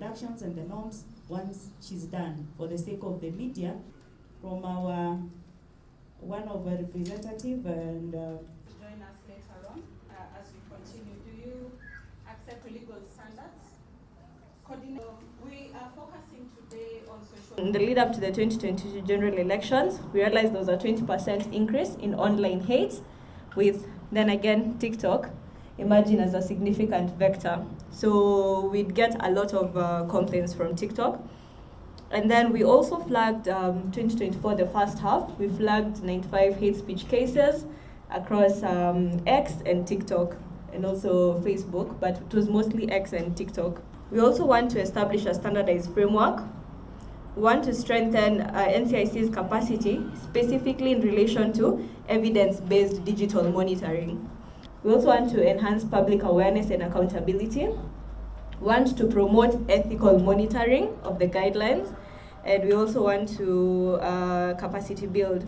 Actions and the norms once she's done for the sake of the media. From our one of our representative and join us later on as we continue. Do you accept legal standards? We are focusing today on social. In the lead up to the 2022 general elections, we realized there was a 20% increase in online hate, with then again TikTok emerging as a significant vector. So we'd get a lot of complaints from TikTok. And then we also flagged 2024, the first half, we flagged 95 hate speech cases across X and TikTok and also Facebook, but it was mostly X and TikTok. We also want to establish a standardized framework. We want to strengthen NCIC's capacity, specifically in relation to evidence-based digital monitoring. We also want to enhance public awareness and accountability. We want to promote ethical monitoring of the guidelines, and we also want to capacity build.